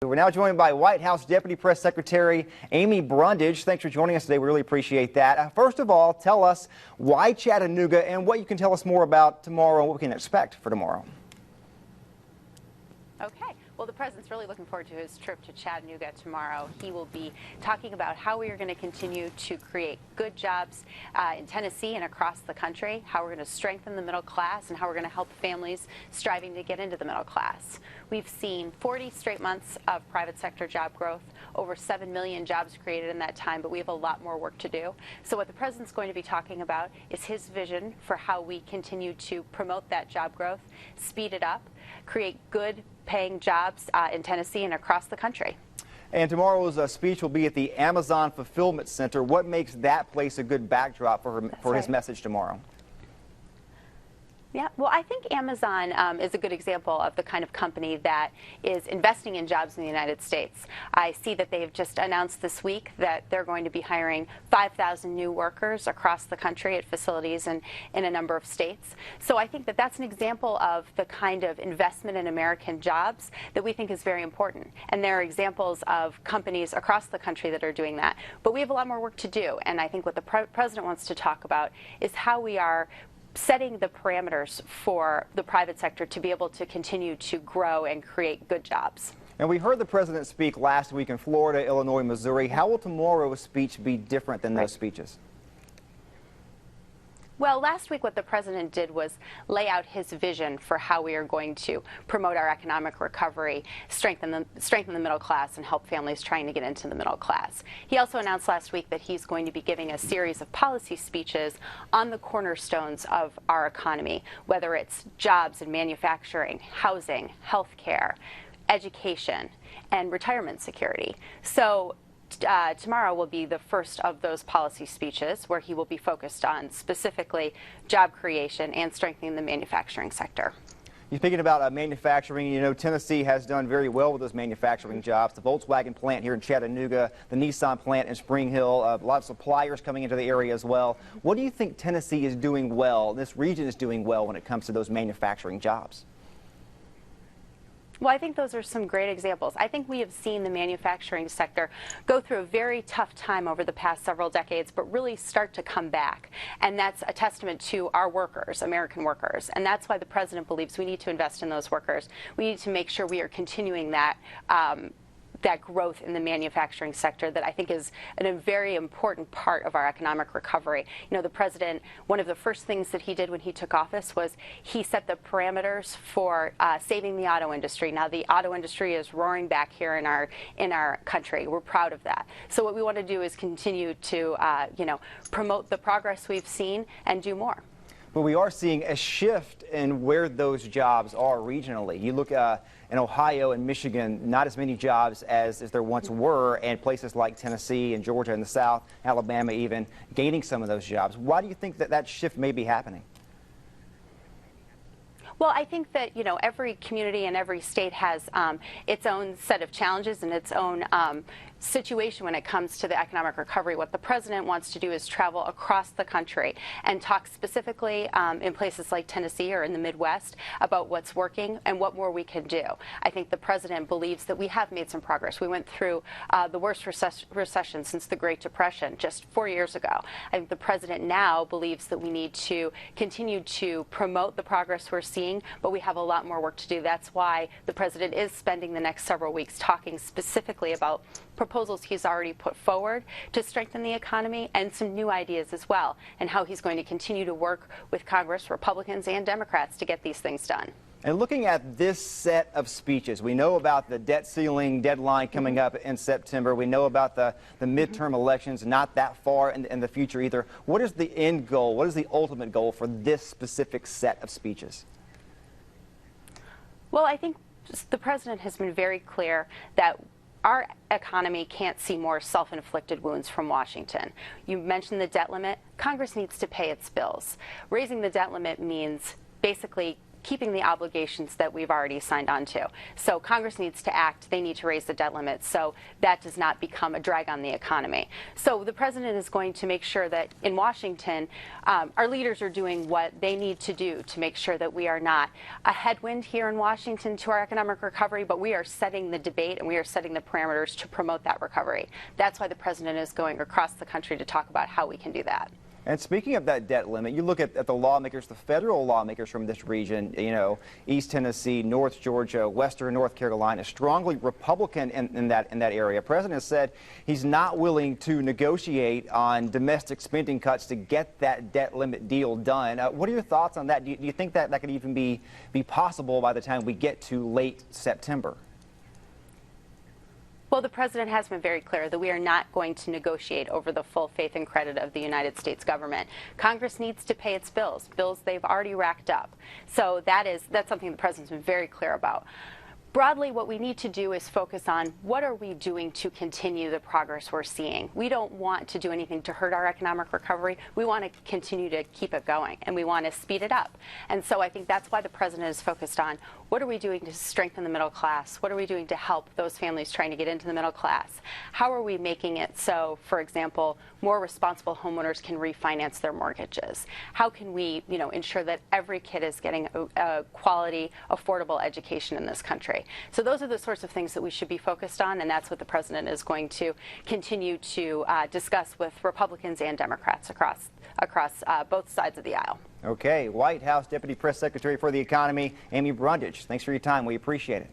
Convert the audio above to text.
We're now joined by White House Deputy Press Secretary Amy Brundage. Thanks for joining us today. We really appreciate that. First of all, tell us why Chattanooga and what you can tell us more about tomorrow and what we can expect for tomorrow. Okay. Well, the president's really looking forward to his trip to Chattanooga tomorrow. He will be talking about how we are going to continue to create good jobs in Tennessee and across the country, how we're going to strengthen the middle class, and how we're going to help families striving to get into the middle class. We've seen 40 straight months of private sector job growth, over 7 million jobs created in that time, but we have a lot more work to do. So what the president's going to be talking about is his vision for how we continue to promote that job growth, speed it up, create good paying jobs in Tennessee and across the country. And tomorrow's speech will be at the Amazon Fulfillment Center. What makes that place a good backdrop for his message tomorrow? Yeah, well, I think Amazon is a good example of the kind of company that is investing in jobs in the United States. I see that they've just announced this week that they're going to be hiring 5,000 new workers across the country at facilities in a number of states. So I think that that's an example of the kind of investment in American jobs that we think is very important. And there are examples of companies across the country that are doing that. But we have a lot more work to do. And I think what the president wants to talk about is how we are setting the parameters for the private sector to be able to continue to grow and create good jobs. And we heard the president speak last week in Florida, Illinois, Missouri. How will tomorrow's speech be different than those speeches? Well, last week what the president did was lay out his vision for how we are going to promote our economic recovery, strengthen the middle class, and help families trying to get into the middle class. He also announced last week that he's going to be giving a series of policy speeches on the cornerstones of our economy, whether it's jobs and manufacturing, housing, healthcare, education, and retirement security. So tomorrow will be the first of those policy speeches where he will be focused on specifically job creation and strengthening the manufacturing sector. You're speaking about manufacturing. You know, Tennessee has done very well with those manufacturing jobs. The Volkswagen plant here in Chattanooga, the Nissan plant in Spring Hill, a lot of suppliers coming into the area as well. What do you think Tennessee is doing well, this region is doing well when it comes to those manufacturing jobs? Well, I think those are some great examples. I think we have seen the manufacturing sector go through a very tough time over the past several decades, but really start to come back. And that's a testament to our workers, American workers. And that's why the president believes we need to invest in those workers. We need to make sure we are continuing that that growth in the manufacturing sector that I think is a very important part of our economic recovery. You know, the president, one of the first things that he did when he took office was he set the parameters for saving the auto industry. Now the auto industry is roaring back here in our country. We're proud of that. So what we want to do is continue to promote the progress we've seen and do more. But we are seeing a shift in where those jobs are regionally. You look in Ohio and Michigan, not as many jobs as there once were, and places like Tennessee and Georgia in the South, Alabama even, gaining some of those jobs. Why do you think that that shift may be happening? Well, I think that, you know, every community and every state has its own set of challenges and its own situation when it comes to the economic recovery. What the president wants to do is travel across the country and talk specifically in places like Tennessee or in the Midwest about what's working and what more we can do. I think the president believes that we have made some progress. We went through the worst recession since the Great Depression just 4 years ago. I think the president now believes that we need to continue to promote the progress we're seeing, but we have a lot more work to do. That's why the president is spending the next several weeks talking specifically about proposals he's already put forward to strengthen the economy and some new ideas as well, and how he's going to continue to work with Congress, Republicans and Democrats to get these things done. And looking at this set of speeches, we know about the debt ceiling deadline coming up in September. We know about the midterm elections not that far in the future either. What is the end goal? What is the ultimate goal for this specific set of speeches? Well, I think the president has been very clear that our economy can't see more self-inflicted wounds from Washington. You mentioned the debt limit. Congress needs to pay its bills. Raising the debt limit means basically keeping the obligations that we've already signed on to. So Congress needs to act. They need to raise the debt limit so that does not become a drag on the economy. So the president is going to make sure that in Washington, our leaders are doing what they need to do to make sure that we are not a headwind here in Washington to our economic recovery, but we are setting the debate and we are setting the parameters to promote that recovery. That's why the president is going across the country to talk about how we can do that. And speaking of that debt limit, you look at the lawmakers, the federal lawmakers from this region, East Tennessee, North Georgia, Western North Carolina, strongly Republican in that area. The president has said he's not willing to negotiate on domestic spending cuts to get that debt limit deal done. What are your thoughts on that? Do you think that could even be possible by the time we get to late September? Well, the president has been very clear that we are not going to negotiate over the full faith and credit of the United States government. Congress needs to pay its bills they've already racked up. So that's something the president's been very clear about. Broadly, what we need to do is focus on what are we doing to continue the progress we're seeing. We don't want to do anything to hurt our economic recovery. We want to continue to keep it going, and we want to speed it up. And so I think that's why the president is focused on what are we doing to strengthen the middle class? What are we doing to help those families trying to get into the middle class? How are we making it so, for example, more responsible homeowners can refinance their mortgages? How can we, ensure that every kid is getting a quality, affordable education in this country? So those are the sorts of things that we should be focused on, and that's what the president is going to continue to discuss with Republicans and Democrats across both sides of the aisle. Okay, White House Deputy Press Secretary for the Economy, Amy Brundage. Thanks for your time. We appreciate it.